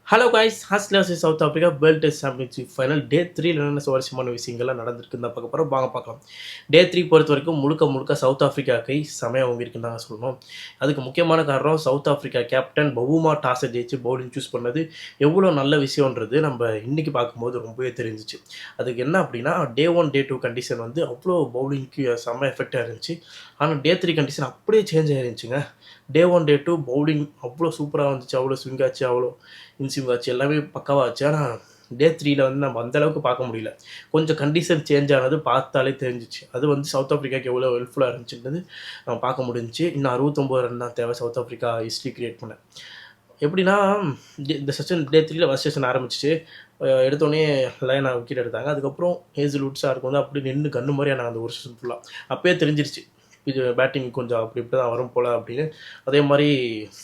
Hello guys hustlers South Africa World Test Championship final day 3ல என்னென்ன சுவாரஸ்யமான விஷயங்கள்லாம் நடந்திருக்குன்னு தான் பார்க்க போகிறோம். வாங்க பார்க்கலாம். டே 3 பொறுத்த வரைக்கும் முழுக்க முழுக்க சவுத் ஆஃப்ரிக்கா கை செமையாக ஓங்கியிருக்குன்னு தான் சொல்லணும். அதுக்கு முக்கியமான காரணம் சவுத் ஆஃப்ரிக்கா கேப்டன் பவுமா டாஸை ஜெயிச்சு பவுலிங் சூஸ் பண்ணது எவ்வளோ நல்ல விஷயன்றது நம்ம இன்றைக்கி பார்க்கும்போது ரொம்பவே தெரிஞ்சிச்சு. அதுக்கு என்ன அப்படின்னா டே 1 டே 2 கண்டிஷன் வந்து அவ்வளோ பவுலிங்க்கு செம்ம எஃபெக்டாக இருந்துச்சு. ஆனால் டே 3 கண்டிஷன் அப்படியே சேஞ்ச் ஆகிருந்துச்சுங்க. டே 1 டே 2 பவுலிங் அவ்வளோ சூப்பராக வந்துச்சு, அவ்வளோ ஸ்விங் ஆச்சு, அவ்வளோ இன்சிவ் ஆச்சு, எல்லாமே பக்காவாக ஆச்சு. ஆனால் டே 3ல வந்து நம்ம அந்தளவுக்கு பார்க்க முடியல. கொஞ்சம் கண்டிஷன் சேஞ்ச் ஆனது பார்த்தாலே தெரிஞ்சிச்சு. அது வந்து சவுத் ஆஃப்ரிக்காவுக்கு எவ்வளோ ஹெல்ப்ஃபுல்லாக இருந்துச்சுன்றது நம்ம பார்க்க முடிஞ்சிச்சு. இன்னும் 69 ரன் தான் தேவை சவுத் ஆஃப்ரிக்கா ஹிஸ்ட்ரி கிரியேட் பண்ண. எப்படின்னா இந்த செஷன் டே 3ல ஃபஸ்ட் செஷன் ஆரம்பிச்சிச்சு. எடுத்தோடனே லயனை விக்கெட் எடுத்தாங்க. அதுக்கப்புறம் ஹேசில்வுட் சாருக்கு வந்து அப்படி நின்று கண்ணு மாதிரியா நாங்கள் அந்த ஒரு செஷன் ஃபுல்லாக அப்போயே தெரிஞ்சிருச்சு இது பேட்டிங் கொஞ்சம் அப்படி இப்படி தான் வரும் போல் அப்படின்னு. அதே மாதிரி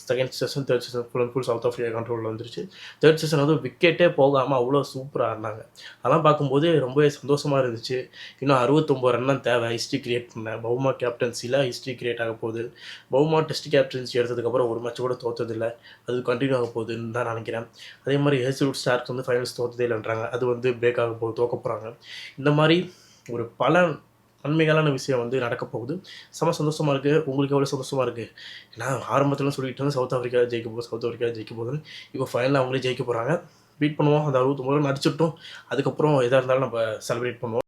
second session third session full and full south Africa கண்ட்ரோலில் வந்துருச்சு. தேர்ட் செஷன் வந்து விக்கெட்டே போகாமல் அவ்வளோ சூப்பராக ஆடினாங்க. அதெல்லாம் பார்க்கும்போது ரொம்பவே சந்தோஷமாக இருந்துச்சு. இன்னும் 69 ரன் தான் தேவை ஹிஸ்ட்ரி கிரியேட் பண்ண. பவுமா கேப்டன்சியில் ஹிஸ்ட்ரி கிரியேட் ஆக போகுது. பவுமா டெஸ்ட் கேப்டன்சி எடுத்ததுக்கப்புறம் ஒரு மேட்ச் கூட தோற்றதில்லை. அது கண்டினியூ ஆக போகுதுன்னு தான் நினைக்கிறேன். அதே மாதிரி ஹேசில்வுட் ஸ்டார்க்ஸ் வந்து ஃபைனல்ஸ் தோற்றதே இல்லைன்றாங்க. அது வந்து பிரேக் ஆக போகுது, தோக்க போகிறாங்க. இந்த மாதிரி ஒரு பல நன்மைகளான விஷயம் வந்து நடக்க போகுது. செம சந்தோஷமாக இருக்குது. உங்களுக்கு எவ்வளோ சந்தோஷமாக இருக்குது? ஏன்னா ஆரம்பத்தில் சொல்லிட்டு இருந்தேன் சவுத் ஆஃப்ரிக்கா ஜெயிக்க போகுது, சவுத் ஆஃப்ரிக்கா ஜெயிக்க போகுதுன்னு. இப்போ ஃபைனலாக அவங்களே ஜெயிக்க போகிறாங்க. பீட் பண்ணுவோம். அந்த 69 ரன் அடிச்சுட்டோம். அதுக்கப்புறம் எதாக இருந்தாலும் நம்ம செலிப்ரேட் பண்ணுவோம்.